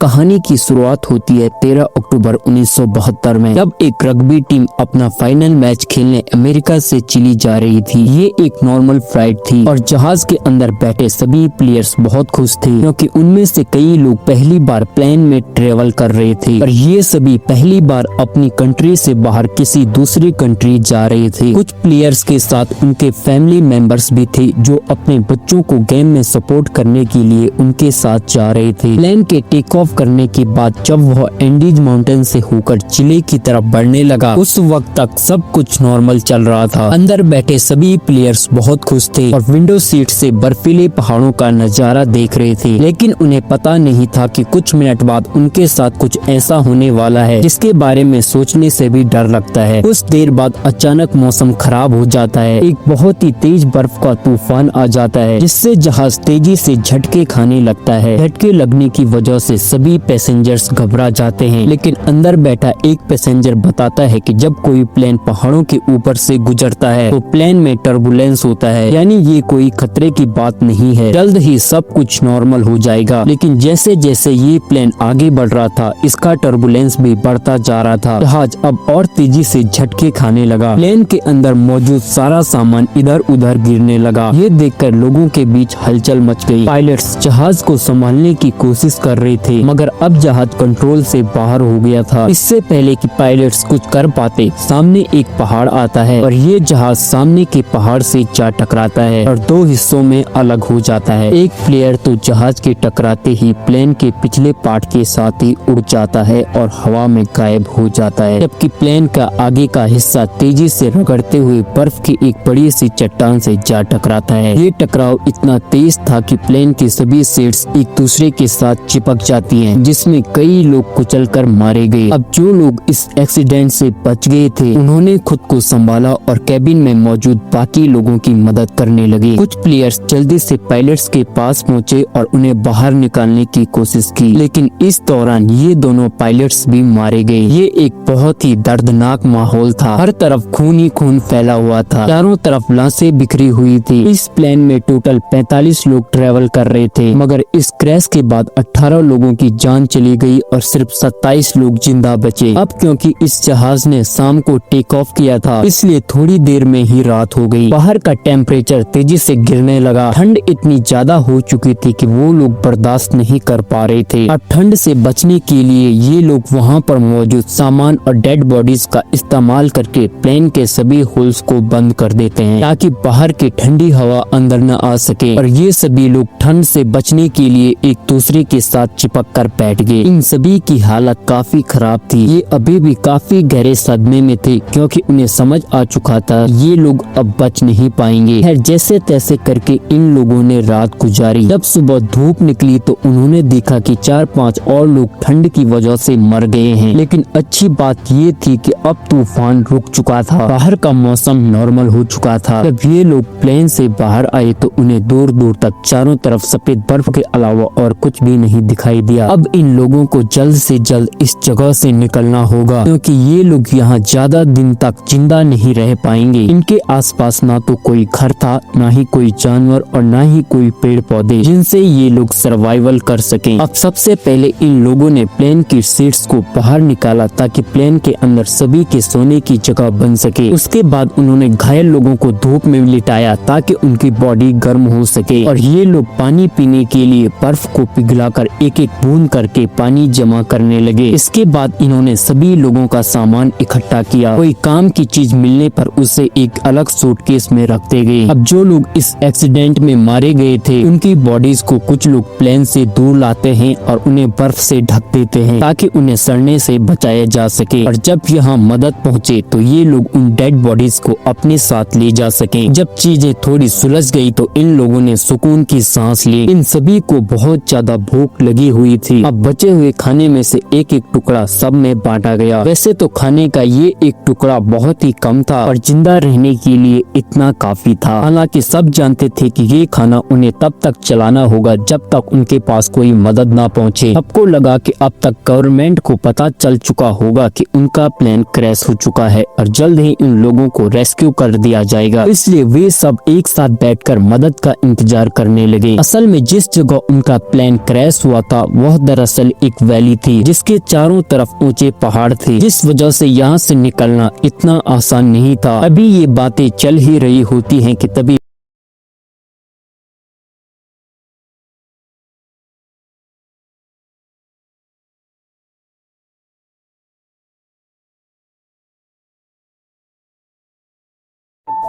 कहानी की शुरुआत होती है 13 अक्टूबर 1972 में, जब एक रग्बी टीम अपना फाइनल मैच खेलने अमेरिका से चिली जा रही थी। ये एक नॉर्मल फ्लाइट थी और जहाज के अंदर बैठे सभी प्लेयर्स बहुत खुश थे, क्योंकि उनमें से कई लोग पहली बार प्लेन में ट्रेवल कर रहे थे और ये सभी पहली बार अपनी कंट्री से बाहर किसी दूसरी कंट्री जा रहे थे। कुछ प्लेयर्स के साथ उनके फैमिली मेंबर्स भी थे, जो अपने बच्चों को गेम में सपोर्ट करने के लिए उनके साथ जा रहे थे। प्लेन के टेक ऑफ करने के बाद जब वह एंडीज माउंटेन से होकर चिली की तरफ बढ़ने लगा, उस वक्त तक सब कुछ नॉर्मल चल रहा था। अंदर बैठे सभी प्लेयर्स बहुत खुश थे और विंडो सीट से बर्फीले पहाड़ों का नजारा देख रहे थे, लेकिन उन्हें पता नहीं था कि कुछ मिनट बाद उनके साथ कुछ ऐसा होने वाला है जिसके बारे में सोचने से भी डर लगता है। कुछ देर बाद अचानक मौसम खराब हो जाता है। एक बहुत ही तेज बर्फ का तूफान आ जाता है, जिससे जहाज तेजी से झटके खाने लगता है। झटके लगने की वजह से सभी पैसेंजर्स घबरा जाते हैं, लेकिन अंदर बैठा एक पैसेंजर बताता है कि जब कोई प्लेन पहाड़ों के ऊपर से गुजरता है तो प्लेन में टर्बुलेंस होता है, यानी ये कोई खतरे की बात नहीं है, जल्द ही सब कुछ नॉर्मल हो जाएगा। लेकिन जैसे जैसे ये प्लेन आगे बढ़ रहा था, इसका टर्बुलेंस भी बढ़ता जा रहा था। जहाज अब और तेजी से झटके खाने लगा। प्लेन के अंदर मौजूद सारा सामान इधर उधर गिरने लगा। ये देखकर लोगों के बीच हलचल मच गई। पायलट्स जहाज को संभालने की कोशिश कर रहे थे, मगर अब जहाज कंट्रोल से बाहर हो गया था। इससे पहले कि पायलट्स कुछ कर पाते, सामने एक पहाड़ आता है और ये जहाज सामने के पहाड़ से जा टकराता है और दो हिस्सों में अलग हो जाता है। एक प्लेयर तो जहाज के टकराते ही प्लेन के पिछले पार्ट के साथ ही उड़ जाता है और हवा में गायब हो जाता है, जबकि प्लेन का आगे का हिस्सा तेजी से रगड़ते हुए बर्फ की एक बड़ी सी चट्टान से जा टकराता है। ये टकराव इतना तेज था कि प्लेन की सभी सीट्स एक दूसरे के साथ चिपक जाती हैं, जिसमें कई लोग कुचल कर मारे गए। अब जो लोग इस एक्सीडेंट से बच गए थे, उन्होंने खुद को संभाला और कैबिन में मौजूद बाकी लोगों की मदद करने लगे। कुछ प्लेयर्स जल्दी से पायलट्स के पास पहुंचे और उन्हें बाहर निकालने की कोशिश की, लेकिन इस दौरान ये दोनों पायलट्स भी मारे गए। ये एक बहुत ही दर्दनाक माहौल था। हर तरफ खून ही खून फैला हुआ था। चारों तरफ लाशें बिखरी हुई थी। इस प्लेन में टोटल 45 लोग ट्रेवल कर रहे थे, मगर इस क्रैश के बाद 18 लोगों की जान चली गई और सिर्फ 27 लोग जिंदा बचे। अब क्योंकि इस जहाज ने शाम को टेक ऑफ किया था, इसलिए थोड़ी देर में ही रात हो गई। बाहर का टेम्परेचर तेजी से गिरने लगा। ठंड इतनी ज्यादा हो चुकी थी कि वो लोग बर्दाश्त नहीं कर पा रहे थे। अब ठंड से बचने के लिए ये लोग वहाँ पर मौजूद सामान और डेड बॉडीज का इस्तेमाल करके प्लेन के सभी होल्स को बंद कर देते हैं, ताकि बाहर की ठंडी हवा अंदर न आ सके। और ये सभी लोग ठंड से बचने के लिए एक दूसरे के साथ चिपक कर बैठ गए। इन सभी की हालत काफी खराब थी। ये अभी भी काफी गहरे सदमे में थे, क्योंकि उन्हें समझ आ चुका था ये लोग अब बच नहीं पाएंगे। खैर, जैसे तैसे करके इन लोगों ने रात गुजारी। जब सुबह धूप निकली तो उन्होंने देखा कि 4-5 और लोग ठंड की वजह से मर गए हैं। लेकिन अच्छी बात ये थी कि अब तूफान रुक चुका था। बाहर का मौसम नॉर्मल हो चुका था। जब ये लोग प्लेन से बाहर आए तो उन्हें दूर दूर तक चारों तरफ सफेद बर्फ के अलावा और कुछ भी नहीं दिखाई दिया। अब इन लोगों को जल्द से जल्द इस जगह से निकलना होगा, क्योंकि ये लोग यहाँ ज्यादा दिन तक जिंदा नहीं रह पाएंगे। इनके आसपास ना तो कोई घर था, ना ही कोई जानवर और ना ही कोई पेड़ पौधे जिनसे ये लोग सर्वाइवल कर सकें। अब सबसे पहले इन लोगों ने प्लेन की सीट्स को बाहर निकाला, ताकि प्लेन के अंदर सभी के सोने की जगह बन सके। उसके बाद उन्होंने घायल लोगों को धूप में लिटाया, ताकि उनकी बॉडी गर्म हो सके। और ये लोग पानी पीने के लिए बर्फ को पिघलाकर एक एक बूंद करके पानी जमा करने लगे। इसके बाद इन्होंने सभी लोगों का सामान इकट्ठा किया। कोई काम की चीज मिलने पर उसे एक अलग सूटकेस में रखते गए। अब जो लोग इस एक्सीडेंट में मारे गए थे, उनकी बॉडीज को कुछ लोग प्लेन से दूर लाते हैं और उन्हें बर्फ से ढक देते हैं, ताकि उन्हें सड़ने से बचाया जा सके। और जब यहाँ मदद पहुँचे तो ये लोग उन डेड बॉडीज को अपने साथ ले जा सके। जब चीजें थोड़ी सुलझ गई तो इन लोगों ने सुकून की सांस ली। इन सभी को बहुत ज्यादा भूख लगी हुई थी। अब बचे हुए खाने में से एक एक टुकड़ा सब में बांटा गया। वैसे तो खाने का ये एक टुकड़ा बहुत ही कम था, और जिंदा रहने के लिए इतना काफी था। हालांकि सब जानते थे कि ये खाना उन्हें तब तक चलाना होगा जब तक उनके पास कोई मदद ना पहुंचे। सबको लगा कि अब तक गवर्नमेंट को पता चल चुका होगा कि उनका प्लेन क्रैश हो चुका है और जल्द ही इन लोगों को रेस्क्यू कर दिया जाएगा, इसलिए वे सब एक साथ बैठकर मदद का इंतजार करने लगे। असल में जिस जगह उनका प्लेन क्रैश हुआ था वह वह दरअसल एक वैली थी जिसके चारों तरफ ऊंचे पहाड़ थे, जिस वजह से यहाँ से निकलना इतना आसान नहीं था। अभी ये बातें चल ही रही होती हैं कि तभी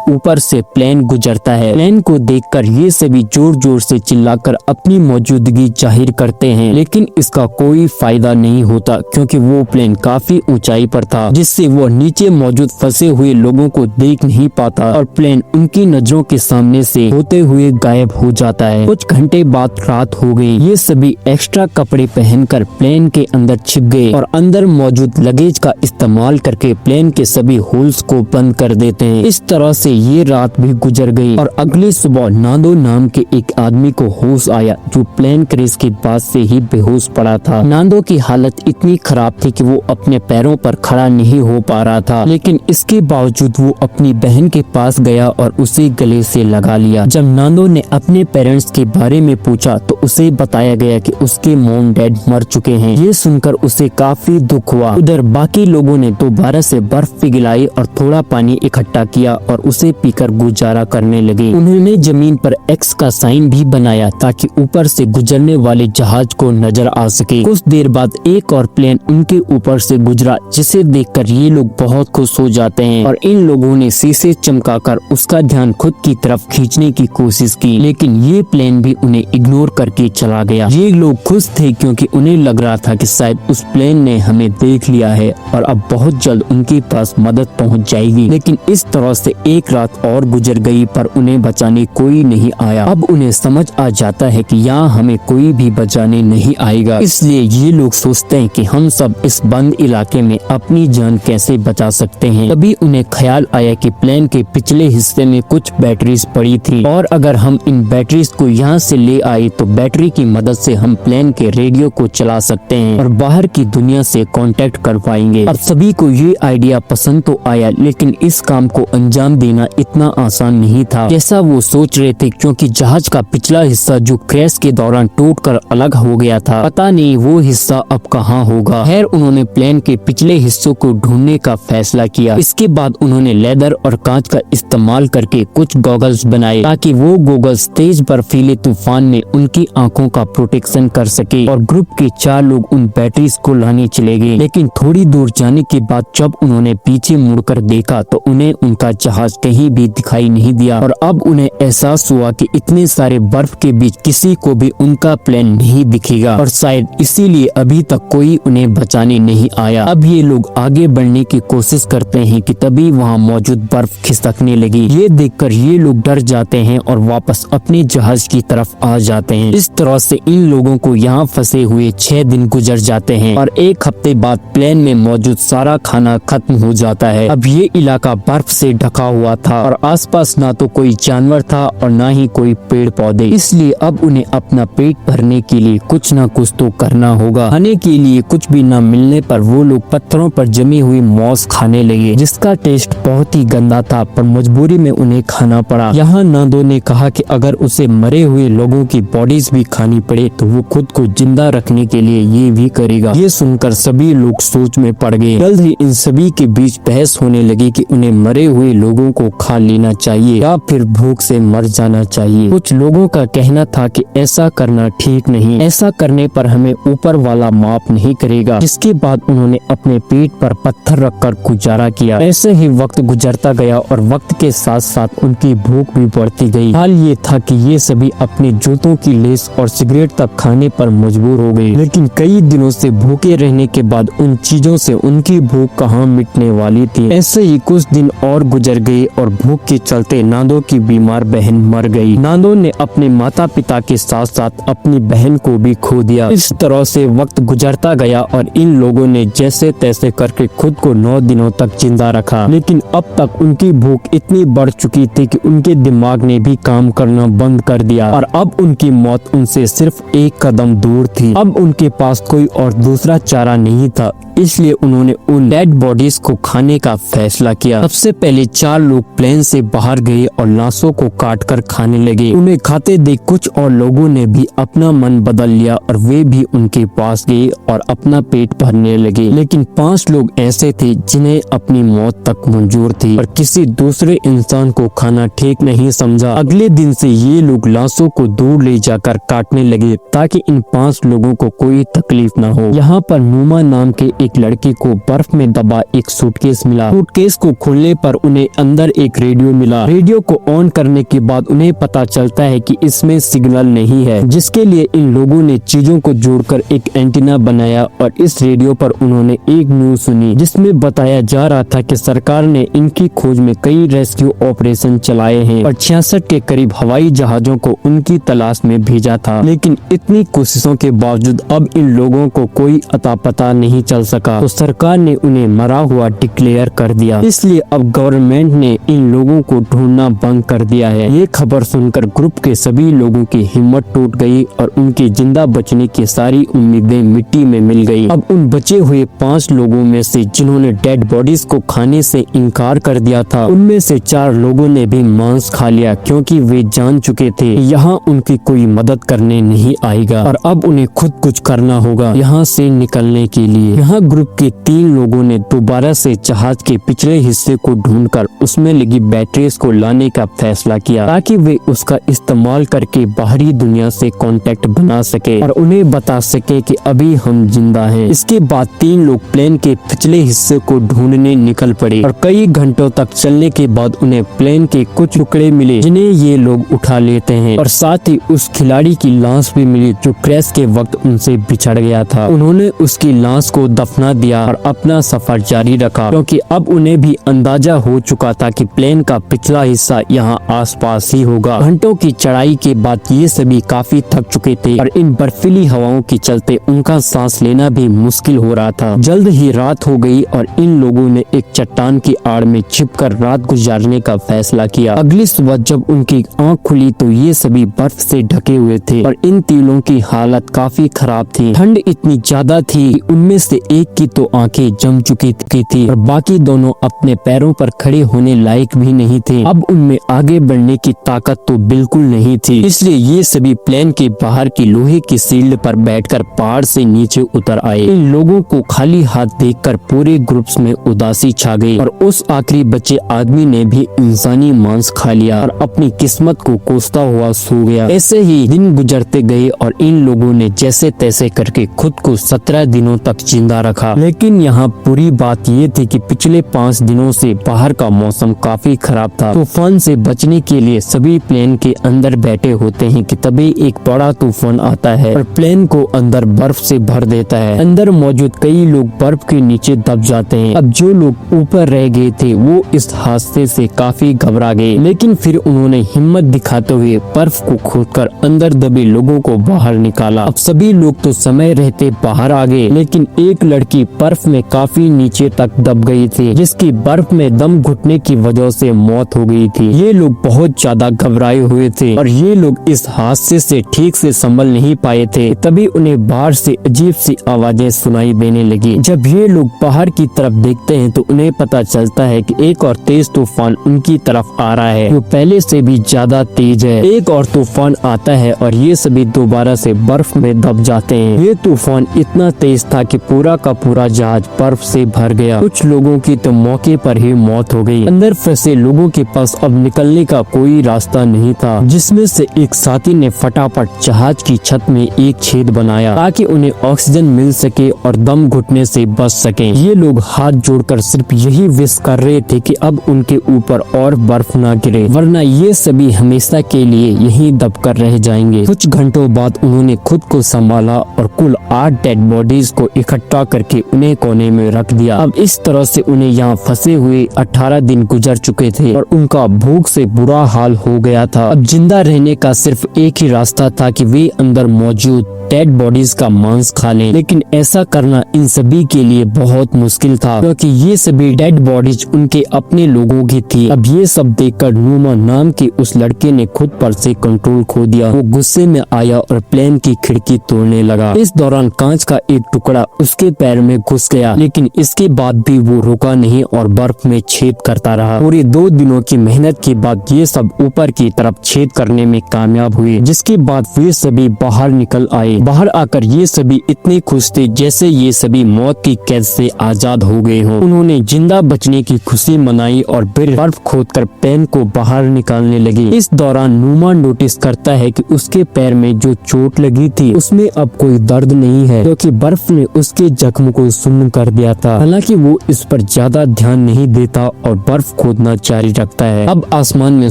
ऊपर से प्लेन गुजरता है। प्लेन को देखकर ये सभी जोर जोर से चिल्लाकर अपनी मौजूदगी जाहिर करते हैं, लेकिन इसका कोई फायदा नहीं होता क्योंकि वो प्लेन काफी ऊंचाई पर था, जिससे वो नीचे मौजूद फंसे हुए लोगों को देख नहीं पाता और प्लेन उनकी नजरों के सामने से होते हुए गायब हो जाता है। कुछ घंटे बाद रात हो गई। ये सभी एक्स्ट्रा कपड़े पहनकर प्लेन के अंदर छिप गए और अंदर मौजूद लगेज का इस्तेमाल करके प्लेन के सभी होल्स को बंद कर देते हैं। इस तरह से ये रात भी गुजर गई और अगली सुबह नांदो नाम के एक आदमी को होश आया जो प्लेन क्रैश के बाद से ही बेहोश पड़ा था। नांदो की हालत इतनी खराब थी कि वो अपने पैरों पर खड़ा नहीं हो पा रहा था, लेकिन इसके बावजूद वो अपनी बहन के पास गया और उसे गले से लगा लिया। जब नांदो ने अपने पेरेंट्स के बारे में पूछा तो उसे बताया गया कि उसके मॉम डैड मर चुके हैं। ये सुनकर उसे काफी दुख हुआ। उधर बाकी लोगों ने दोबारा से बर्फ पिघलाई और थोड़ा पानी इकट्ठा किया और उसे पीकर गुजारा करने लगे। उन्होंने जमीन पर एक्स का साइन भी बनाया ताकि ऊपर से गुजरने वाले जहाज को नजर आ सके। कुछ देर बाद एक और प्लेन उनके ऊपर से गुजरा, जिसे देखकर ये लोग बहुत खुश हो जाते हैं और इन लोगों ने शीशे चमकाकर उसका ध्यान खुद की तरफ खींचने की कोशिश की, लेकिन ये प्लेन भी उन्हें इग्नोर करके चला गया। ये लोग खुश थे क्योंकि उन्हें लग रहा था कि शायद उस प्लेन ने हमें देख लिया है और अब बहुत जल्द उनके पास मदद पहुंच जाएगी। लेकिन इस तरह से एक रात और गुजर गई पर उन्हें बचाने कोई नहीं आया। अब उन्हें समझ आ जाता है कि यहाँ हमें कोई भी बचाने नहीं आएगा, इसलिए ये लोग सोचते हैं कि हम सब इस बंद इलाके में अपनी जान कैसे बचा सकते हैं। तभी उन्हें ख्याल आया कि प्लेन के पिछले हिस्से में कुछ बैटरीज पड़ी थी और अगर हम इन बैटरीज को यहाँ से ले आए तो बैटरी की मदद से हम प्लेन के रेडियो को चला सकते हैं और बाहर की दुनिया से कांटेक्ट कर पाएंगे। अब सभी को ये आइडिया पसंद तो आया, लेकिन इस काम को अंजाम देना इतना आसान नहीं था जैसा वो सोच रहे थे, क्योंकि जहाज का पिछला हिस्सा जो क्रैश के दौरान टूटकर अलग हो गया था, पता नहीं वो हिस्सा अब कहाँ होगा। खैर उन्होंने प्लेन के पिछले हिस्सों को ढूंढने का फैसला किया। इसके बाद उन्होंने लेदर और कांच का इस्तेमाल करके कुछ गॉगल्स बनाए ताकि वो गॉगल्स तेज बर्फीले तूफान में उनकी आंखों का प्रोटेक्शन कर सके। और ग्रुप के 4 लोग उन बैटरीज को लाने चले गए, लेकिन थोड़ी दूर जाने के बाद जब उन्होंने पीछे मुड़कर देखा तो उन्हें उनका जहाज कहीं भी दिखाई नहीं दिया और अब उन्हें एहसास हुआ कि इतने सारे बर्फ के बीच किसी को भी उनका प्लेन नहीं दिखेगा और शायद इसीलिए अभी तक कोई उन्हें बचाने नहीं आया। अब ये लोग आगे बढ़ने की कोशिश करते हैं कि तभी वहाँ मौजूद बर्फ खिसकने लगी। ये देखकर ये लोग डर जाते हैं और वापस अपने जहाज की तरफ आ जाते हैं। इस तरह से इन लोगों को यहाँ फंसे हुए 6 दिन गुजर जाते हैं और 1 हफ्ते बाद प्लेन में मौजूद सारा खाना खत्म हो जाता है। अब ये इलाका बर्फ से ढका हुआ था और आसपास ना तो कोई जानवर था और ना ही कोई पेड़ पौधे, इसलिए अब उन्हें अपना पेट भरने के लिए कुछ ना कुछ तो करना होगा। खाने के लिए कुछ भी न मिलने पर वो लोग पत्थरों पर जमी हुई मॉस खाने लगे, जिसका टेस्ट बहुत ही गंदा था, पर मजबूरी में उन्हें खाना पड़ा। यहाँ नांदो ने कहा कि अगर उसे मरे हुए लोगों की बॉडीज भी खानी पड़े तो वो खुद को जिंदा रखने के लिए ये भी करेगा। ये सुनकर सभी लोग सोच में पड़ गए। जल्द ही इन सभी के बीच बहस होने लगी कि उन्हें मरे हुए लोगों को खा लेना चाहिए या फिर भूख से मर जाना चाहिए। कुछ लोगों का कहना था कि ऐसा करना ठीक नहीं, ऐसा करने पर हमें ऊपर वाला माफ नहीं करेगा। जिसके बाद उन्होंने अपने पेट पर पत्थर रखकर गुजारा किया। ऐसे ही वक्त गुजरता गया और वक्त के साथ साथ उनकी भूख भी बढ़ती गई। हाल ये था कि ये सभी अपने जूतों की लेस और सिगरेट तक खाने पर मजबूर हो गए, लेकिन कई दिनों से भूखे रहने के बाद उन चीजों से उनकी भूख कहाँ मिटने वाली थी। ऐसे ही कुछ दिन और गुजर गए और भूख के चलते नांदो की बीमार बहन मर गई। नांदो ने अपने माता पिता के साथ साथ अपनी बहन को भी खो दिया। इस तरह से वक्त गुजरता गया और इन लोगों ने जैसे तैसे करके खुद को 9 दिनों तक जिंदा रखा, लेकिन अब तक उनकी भूख इतनी बढ़ चुकी थी कि उनके दिमाग ने भी काम करना बंद कर दिया और अब उनकी मौत उनसे सिर्फ 1 कदम दूर थी। अब उनके पास कोई और दूसरा चारा नहीं था इसलिए उन्होंने उन डेड बॉडीज को खाने का फैसला किया। सबसे पहले 4 लोग प्लेन से बाहर गए और लाशों को काट कर खाने लगे। उन्हें खाते देख कुछ और लोगों ने भी अपना मन बदल लिया और वे भी उनके पास गए और अपना पेट भरने लगे। लेकिन 5 लोग ऐसे थे जिन्हें अपनी मौत तक मंजूर थी और किसी दूसरे इंसान को खाना ठीक नहीं समझा। अगले दिन से ये लोग लाशों को दूर ले जाकर काटने लगे ताकि इन 5 लोगों को कोई तकलीफ न हो। यहाँ पर नुमा नाम के एक लड़के को बर्फ में दबा एक सूटकेस मिला। सूटकेस को खोलने पर उन्हें अंदर एक रेडियो मिला। रेडियो को ऑन करने के बाद उन्हें पता चलता है कि इसमें सिग्नल नहीं है, जिसके लिए इन लोगों ने चीजों को जोड़कर एक एंटीना बनाया और इस रेडियो पर उन्होंने एक न्यूज सुनी जिसमें बताया जा रहा था कि सरकार ने इनकी खोज में कई रेस्क्यू ऑपरेशन चलाए हैं और 66 के करीब हवाई जहाजों को उनकी तलाश में भेजा था। लेकिन इतनी कोशिशों के बावजूद अब इन लोगों को कोई अता पता नहीं चल सका, तो सरकार ने उन्हें मरा हुआ डिक्लेयर कर दिया। इसलिए अब गवर्नमेंट ने इन लोगों को ढूंढना बंद कर दिया है। ये खबर सुनकर ग्रुप के सभी लोगों की हिम्मत टूट गई और उनके जिंदा बचने की सारी उम्मीदें मिट्टी में मिल गई। अब उन बचे हुए 5 लोगों में से जिन्होंने डेड बॉडीज को खाने से इनकार कर दिया था, उनमें से 4 लोगों ने भी मांस खा लिया क्योंकि वे जान चुके थे यहाँ उनकी कोई मदद करने नहीं आएगा और अब उन्हें खुद कुछ करना होगा यहाँ से निकलने के लिए। यहाँ ग्रुप के 3 लोगों ने दोबारा से जहाज के पिछले हिस्से को ढूंढकर उसमें लगी बैटरीज को लाने का फैसला किया ताकि वे उसका इस्तेमाल करके बाहरी दुनिया से कांटेक्ट बना सके और उन्हें बता सके कि अभी हम जिंदा हैं। इसके बाद 3 लोग प्लेन के पिछले हिस्से को ढूंढने निकल पड़े और कई घंटों तक चलने के बाद उन्हें प्लेन के कुछ टुकड़े मिले जिन्हें ये लोग उठा लेते हैं और साथ ही उस खिलाड़ी की लाश भी मिली जो क्रैश के वक्त उनसे बिछड़ गया था। उन्होंने उसकी लाश को दफना दिया और अपना सफर जारी रखा क्योंकि अब उन्हें भी अंदाजा हो चुका था कि प्लेन का पिछला हिस्सा यहाँ आसपास ही होगा। घंटों की चढ़ाई के बाद ये सभी काफी थक चुके थे और इन बर्फीली हवाओं के चलते उनका सांस लेना भी मुश्किल हो रहा था। जल्द ही रात हो गई और इन लोगों ने एक चट्टान की आड़ में छिपकर रात गुजारने का फैसला किया। अगली सुबह जब उनकी आंख खुली तो ये सभी बर्फ से ढके हुए थे और इन तीनों की हालत काफी खराब थी। ठंड इतनी ज्यादा थी कि उनमें से एक की तो आंखें जम चुकी थी और बाकी दोनों अपने पैरों पर खड़े होने लायक भी नहीं थे। अब उनमें आगे बढ़ने की ताकत तो बिल्कुल नहीं थी, इसलिए ये सभी प्लेन के बाहर की लोहे की शील्ड पर बैठकर पहाड़ से नीचे उतर आए। इन लोगों को खाली हाथ देखकर पूरे ग्रुप्स में उदासी छा गई और उस आखिरी बचे आदमी ने भी इंसानी मांस खा लिया और अपनी किस्मत को कोसता हुआ सो गया। ऐसे ही दिन गुजरते गए और इन लोगों ने जैसे तैसे करके खुद को 17 दिनों तक जिंदा रखा। लेकिन यहाँ पूरी बात ये थी कि पिछले 5 दिनों से बाहर का मौसम काफी खराब था। तूफान से बचने के लिए सभी प्लेन के अंदर बैठे होते हैं कि तभी एक बड़ा तूफान आता है और प्लेन को अंदर बर्फ से भर देता है। अंदर मौजूद कई लोग बर्फ के नीचे दब जाते हैं। अब जो लोग ऊपर रह गए थे वो इस हादसे से काफी घबरा गए, लेकिन फिर उन्होंने हिम्मत दिखाते हुए बर्फ को खोदकर अंदर दबे लोगों को बाहर निकाला। अब सभी लोग तो समय रहते बाहर आ गए, लेकिन एक लड़की बर्फ में काफी नीचे तक दब गई थी जिसकी बर्फ में दम घुटने की वजह से मौत हो गई थी। ये लोग बहुत ज्यादा घबराए हुए थे और ये लोग इस हादसे से ठीक से संभल नहीं पाए थे। तभी उन्हें बाहर से अजीब सी आवाजें सुनाई देने लगी। जब ये लोग बाहर की तरफ देखते हैं तो उन्हें पता चलता है कि एक और तेज तूफान उनकी तरफ आ रहा है जो पहले से भी ज्यादा तेज है। एक और तूफान आता है और ये सभी दोबारा से बर्फ में दब जाते हैं। ये तूफान इतना तेज था कि पूरा का पूरा जहाज बर्फ से भर गया। कुछ लोगों की तो मौके पर ही मौत हो गई। अंदर फंसे लोगों के पास अब निकलने का कोई रास्ता नहीं था, जिसमें से एक साथी ने फटाफट जहाज की छत में एक छेद बनाया ताकि उन्हें ऑक्सीजन मिल सके और दम घुटने से बच सके। ये लोग हाथ जोड़कर सिर्फ यही विश कर रहे थे कि अब उनके ऊपर और बर्फ ना गिरे, वरना ये सभी हमेशा के लिए यहीं दबकर रह जाएंगे। कुछ घंटों बाद उन्होंने खुद को संभाला और कुल 8 डेड बॉडीज को इकट्ठा करके उन्हें कोने में रख दिया। अब इस तरह से उन्हें यहाँ फंसे हुए 18 दिन गुजर चुके थे और उनका भूख से बुरा हाल हो गया था। अब जिंदा रहने का सिर्फ एक ही रास्ता था कि वे अंदर मौजूद डेड बॉडीज का मांस खा लें, लेकिन ऐसा करना इन सभी के लिए बहुत मुश्किल था क्योंकि ये सभी डेड बॉडीज उनके अपने लोगों की थी। अब ये सब देखकर नुमा नाम के उस लड़के ने खुद पर से कंट्रोल खो दिया। वो गुस्से में आया और प्लेन की खिड़की तोड़ने लगा। इस दौरान कांच का एक टुकड़ा उसके पैर में घुस गया, लेकिन इसके बाद भी वो रुका नहीं और बर्फ में छेद करता रहा। पूरे 2 दिनों की मेहनत के बाद ये सब ऊपर की तरफ छेद करने में कामयाब हुए, जिसके बाद वे सभी बाहर निकल आए। बाहर आकर ये सभी इतने खुश थे जैसे ये सभी मौत की कैद से आजाद हो गए हों। उन्होंने जिंदा बचने की खुशी मनाई और फिर बर्फ खोदकर पेन को बाहर निकालने लगे। इस दौरान नुमा नोटिस करता है कि उसके पैर में जो चोट लगी थी उसमें अब कोई दर्द नहीं है, क्योंकि बर्फ ने उसके जख्म को सुन्न कर दिया था। हालांकि वो इस पर ज्यादा ध्यान नहीं देता और बर्फ खोदना जारी रखता है। अब आसमान में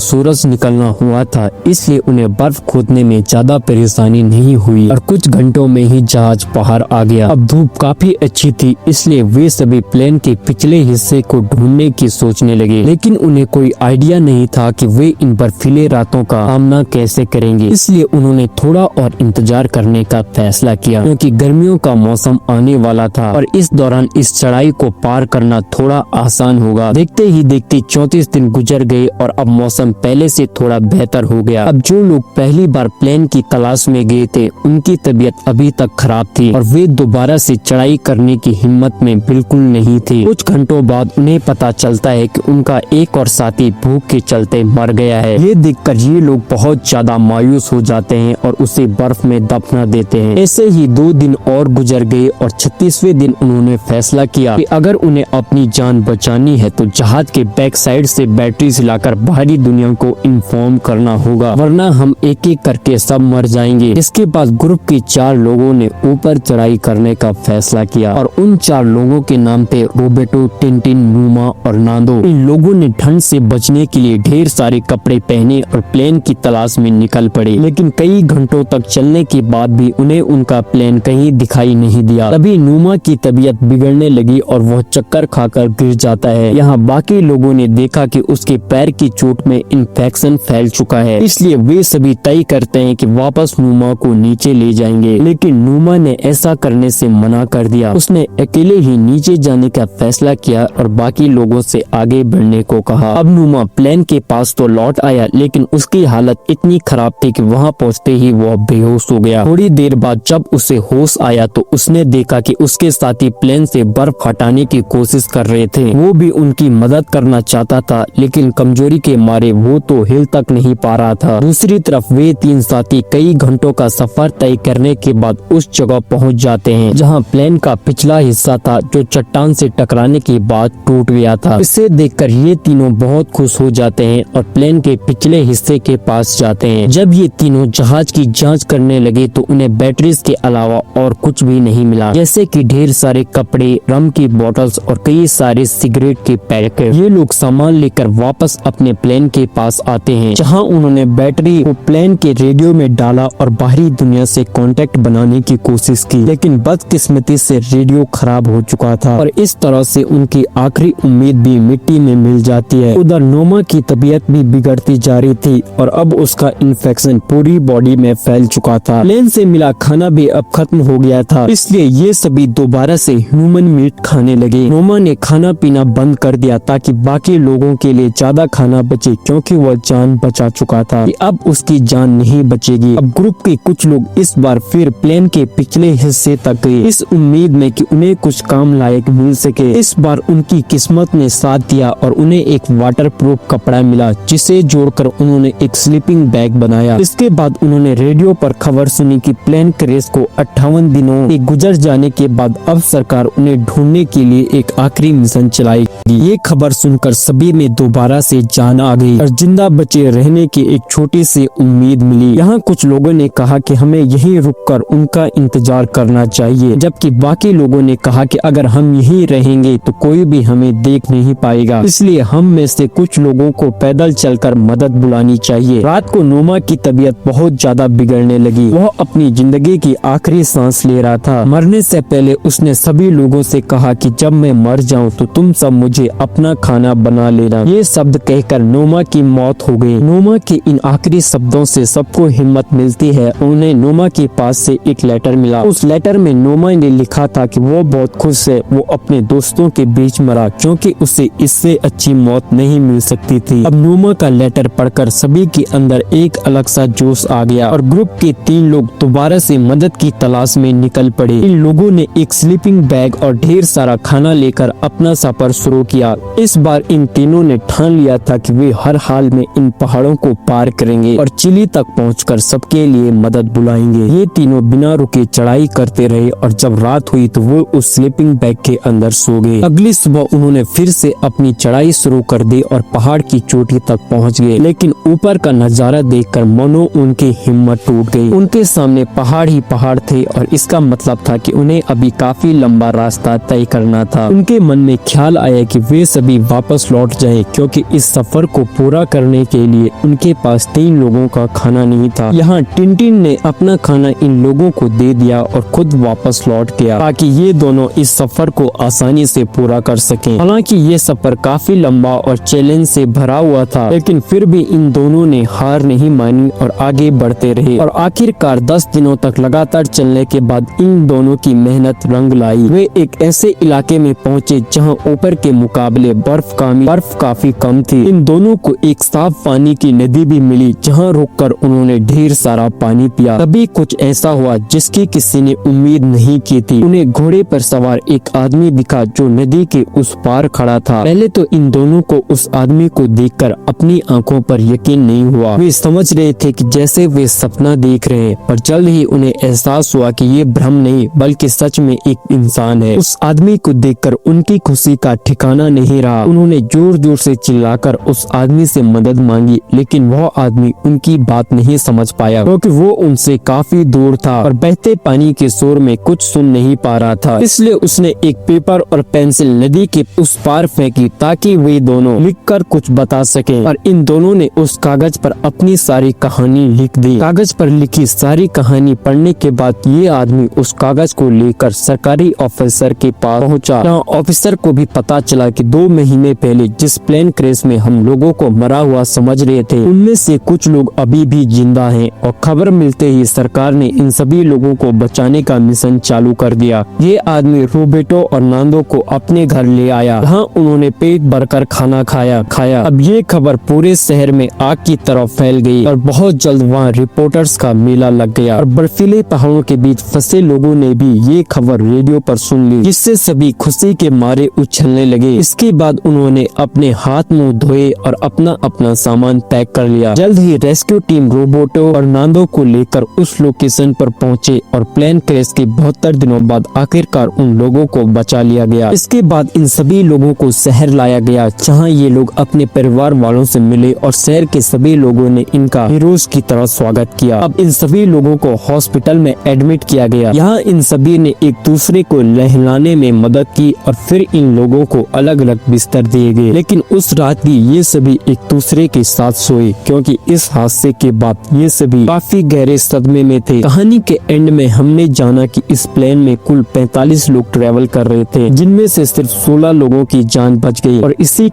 सूरज निकलना हुआ था, इसलिए उन्हें बर्फ खोदने में ज्यादा परेशानी नहीं हुई और कुछ घंटों में ही जहाज बाहर आ गया। अब धूप काफी अच्छी थी, इसलिए वे सभी प्लेन के पिछले हिस्से को ढूंढने की सोचने लगे, लेकिन उन्हें कोई आइडिया नहीं था कि वे इन बर्फीले रातों का सामना कैसे करेंगे। इसलिए उन्होंने थोड़ा और इंतजार करने का फैसला किया, क्योंकि गर्मियों का मौसम आने वाला था और इस दौरान इस चढ़ाई को पार करना थोड़ा आसान होगा। देखते ही देखते 34 दिन गुजर गए और अब मौसम पहले से थोड़ा बेहतर हो गया। अब जो लोग पहली बार प्लेन की तलाश में गए थे उनकी तबीयत अभी तक खराब थी और वे दोबारा से चढ़ाई करने की हिम्मत में बिल्कुल नहीं थे। कुछ घंटों बाद उन्हें पता चलता है कि उनका एक और साथी भूख के चलते मर गया है। ये देखकर ये लोग बहुत ज्यादा मायूस हो जाते हैं और उसे बर्फ में दफना देते हैं। ऐसे ही 2 दिन और गुजर गए और 36वें दिन उन्होंने फैसला किया कि अगर उन्हें अपनी जान बचानी है तो जहाज के बैक साइड से बैटरी लाकर बाहरी दुनिया को इन्फॉर्म करना होगा, वरना हम एक एक करके सब मर जाएंगे। इसके बाद ग्रुप के 4 लोगों ने ऊपर चढ़ाई करने का फैसला किया और उन 4 लोगों के नाम थे रोबर्टो, टिंटिन, नुमा और नांदो। इन लोगों ने ठंड से बचने के लिए ढेर सारे कपड़े पहने और प्लेन की तलाश में निकल पड़े, लेकिन कई घंटों तक चलने के बाद भी उन्हें उनका प्लेन कहीं दिखाई नहीं दिया। तभी नुमा की तबीयत बिगड़ने लगी और वह चक्कर खाकर गिर जाता है। यहाँ बाकी लोगों ने देखा कि उसके पैर की चोट में इन्फेक्शन फैल चुका है, इसलिए वे सभी तय करते हैं कि वापस नुमा को नीचे ले जाएंगे, लेकिन नुमा ने ऐसा करने से मना कर दिया। उसने अकेले ही नीचे जाने का फैसला किया और बाकी लोगों से आगे बढ़ने को कहा। अब नुमा प्लेन के पास तो लौट आया, लेकिन उसकी हालत इतनी खराब थी कि वहाँ पहुँचते ही वह बेहोश हो गया। थोड़ी देर बाद जब उसे होश आया तो उसने देखा कि उसके साथी प्लेन से बर्फ हटाने की कोशिश कर रहे थे। वो भी उनकी मदद करना चाहता था, लेकिन कमजोरी के मारे वो तो हिल तक नहीं पा रहा था। दूसरी तरफ वे 3 साथी कई घंटों का सफर तय करने के बाद उस जगह पहुंच जाते हैं जहां प्लेन का पिछला हिस्सा था, जो चट्टान से टकराने के बाद टूट गया था। इसे देखकर ये तीनों बहुत खुश हो जाते हैं और प्लेन के पिछले हिस्से के पास जाते हैं। जब ये तीनों जहाज की जांच करने लगे तो उन्हें बैटरीज के अलावा और कुछ भी नहीं मिला, जैसे कि ढेर सारे कपड़े, रम की बोतल्स और कई सारे सिगरेट के पैकेट। ये लोग सामान लेकर वापस अपने प्लेन के पास आते हैं, जहां उन्होंने बैटरी को प्लेन के रेडियो में डाला और बाहरी दुनिया से कांटेक्ट बनाने की कोशिश की, लेकिन बदकिस्मती से रेडियो खराब हो चुका था और इस तरह से उनकी आखिरी उम्मीद भी मिट्टी में मिल जाती है। उधर नोमा की तबीयत भी बिगड़ती जा रही थी और अब उसका इन्फेक्शन पूरी बॉडी में फैल चुका था। प्लेन से मिला खाना भी अब खत्म हो गया था, इसलिए ये सभी दोबारा से ह्यूमन मीट खाने लगे। नोमा ने खाना पीना बंद कर दिया ताकि बाकी लोगों के लिए ज्यादा खाना बचे, क्योंकि वह जान बचा चुका था कि अब उसकी जान नहीं बचेगी। अब ग्रुप के कुछ लोग इस बार फिर प्लेन के पिछले हिस्से तक गए, इस उम्मीद में कि उन्हें कुछ काम लायक मिल सके। इस बार उनकी किस्मत ने साथ दिया और उन्हें एक वाटरप्रूफ कपड़ा मिला, जिसे जोड़कर उन्होंने एक स्लीपिंग बैग बनाया। इसके बाद उन्होंने रेडियो पर खबर सुनी कि प्लेन क्रैश को 58 दिनों के गुजर जाने के बाद अब सरकार उन्हें ढूंढने के लिए एक आखिरी मिशन चलाएगी। ये खबर सुनकर सभी में दोबारा से जान आ गई और जिंदा बचे रहने की एक छोटी सी उम्मीद मिली। यहाँ कुछ लोगों ने कहा कि हमें यहीं रुककर उनका इंतजार करना चाहिए, जबकि बाकी लोगों ने कहा कि अगर हम यहीं रहेंगे तो कोई भी हमें देख नहीं पाएगा, इसलिए हम में से कुछ लोगों को पैदल चलकर मदद बुलानी चाहिए। रात को नोमा की तबीयत बहुत ज्यादा बिगड़ने लगी। वह अपनी जिंदगी की आखिरी सांस ले रहा था। मरने से पहले उसने सभी लोगों से कहा कि जब मैं मर जाऊं तो तुम सब मुझे अपना खाना बना लेना। ये शब्द कहकर नोमा की मौत हो गई। नोमा के इन आखिरी शब्दों से सबको हिम्मत मिलती है। उन्हें नोमा के पास से एक लेटर मिला। उस लेटर में नोमा ने लिखा था कि वो बहुत खुश है, वो अपने दोस्तों के बीच मरा, क्योंकि उसे इससे अच्छी मौत नहीं मिल सकती थी। अब नोमा का लेटर पढ़कर सभी के अंदर एक अलग सा जोश आ गया और ग्रुप के 3 लोग दोबारा से मदद की तलाश में निकल पड़े। इन लोगों ने एक स्लीपिंग बैग और ढेर सारा खाना लेकर अपना सफर शुरू किया। इस बार इन तीनों ने ठान लिया था कि वे हर हाल में इन पहाड़ों को पार करेंगे और चिली तक पहुंचकर सबके लिए मदद बुलाएंगे। ये तीनों बिना रुके चढ़ाई करते रहे और जब रात हुई तो वो उस स्लीपिंग बैग के अंदर सो गए। अगली सुबह उन्होंने फिर से अपनी चढ़ाई शुरू कर दी और पहाड़ की चोटी तक पहुंच गए, लेकिन ऊपर का नजारा देखकर मानो उनकी हिम्मत टूट गई। उनके सामने पहाड़ ही पहाड़ थे और इसका मतलब था कि उन्हें अभी काफी लंबा रास्ता तय करना था। उनके मन में ख्याल आया कि वे सभी वापस लौट जाएं, क्योंकि इस सफर को पूरा करने के लिए उनके पास 3 लोगों का खाना नहीं था। यहाँ टिनटिन ने अपना खाना इन लोगों को दे दिया और खुद वापस लौट गया ताकि ये दोनों इस सफर को आसानी से पूरा कर सकें। हालांकि ये सफर काफी लंबा और चैलेंज से भरा हुआ था, लेकिन फिर भी इन दोनों ने हार नहीं मानी और आगे बढ़ते रहे और आखिरकार 10 दिनों तक लगातार चलने के बाद इन दोनों की मेहनत रंग लाई। वे एक ऐसे इलाके में पहुंचे जहां ऊपर के मुकाबले बर्फ काफी कम थी। इन दोनों को एक साफ पानी की नदी भी मिली, जहां रुककर उन्होंने ढेर सारा पानी पिया। तभी कुछ ऐसा हुआ जिसकी किसी ने उम्मीद नहीं की थी। उन्हें घोड़े पर सवार एक आदमी दिखा जो नदी के उस पार खड़ा था। पहले तो इन दोनों को उस आदमी को देखकर अपनी आंखों पर यकीन नहीं हुआ। वे समझ रहे थे कि जैसे वे सपना देख रहे हैं, पर जल्द ही उन्हें एहसास हुआ कि ये भ्रम नहीं बल्कि सच में एक इंसान है। उस आदमी को देखकर उनकी खुशी का ठिकाना नहीं रहा। उन्होंने जोर जोर से चिल्लाकर उस आदमी से मदद मांगी, लेकिन वह आदमी उनकी बात नहीं समझ पाया, क्योंकि वो उनसे काफी दूर था और बहते पानी के शोर में कुछ सुन नहीं पा रहा था। इसलिए उसने एक पेपर और पेंसिल नदी के उस पार फेंकी ताकि वे दोनों लिखकर कुछ बता सकें। और इन दोनों ने उस कागज पर अपनी सारी कहानी लिख दी। कागज पर लिखी सारी कहानी पढ़ने के बाद ये आदमी उस कागज को लेकर सरकारी ऑफिसर के पास पहुंचा। जहां ऑफिसर को भी पता चला कि 2 महीने पहले जिस प्लेन क्रैश में हम लोगों को मरा हुआ समझ रहे थे, उनमें से कुछ लोग अभी भी जिंदा हैं और खबर मिलते ही सरकार ने इन सभी लोगों को बचाने का मिशन चालू कर दिया। ये आदमी रोबेटो और नांदो को अपने घर ले आया। जहाँ उन्होंने पेट भरकर खाना खाया। अब ये खबर पूरे शहर में आग की तरह फैल गई और बहुत जल्द वहाँ रिपोर्टर्स का मेला लग गया और बर्फीले पहाड़ों के बीच फंसे लोगों ने भी ये खबर रेडियो पर सुन ली, जिससे सभी खुशी के मारे उछलने लगे। इसके बाद उन्होंने अपने हाथ मुंह धोए और अपना अपना सामान पैक कर लिया। जल्द ही रेस्क्यू टीम रोबोटो और नांदो को लेकर उस लोकेशन पर पहुंचे और प्लेन क्रैश के 72 दिनों बाद आखिरकार उन लोगों को बचा लिया गया। इसके बाद इन सभी लोगों को शहर लाया गया, जहां ये लोग अपने परिवार वालों से मिले और शहर के सभी लोगों ने इनका हीरोज की तरह स्वागत किया। अब इन सभी लोगों को हॉस्पिटल में एडमिट किया गया। यहाँ इन सभी ने एक दूसरे को नहलाने में मदद की और फिर इन लोगों को अलग अलग बिस्तर दिए गए। लेकिन उस रात भी ये सभी एक दूसरे के साथ सोए, क्योंकि इस हादसे के बाद ये सभी काफी गहरे सदमे में थे। कहानी के एंड में हमने जाना कि इस प्लेन में कुल 45 लोग ट्रेवल कर रहे थे, जिनमें से सिर्फ 16 लोगों की जान बच गई। और इसी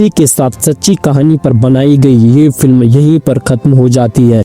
के साथ सच्ची कहानी पर बनाई गई ये फिल्म यहीं पर खत्म हो जाती है।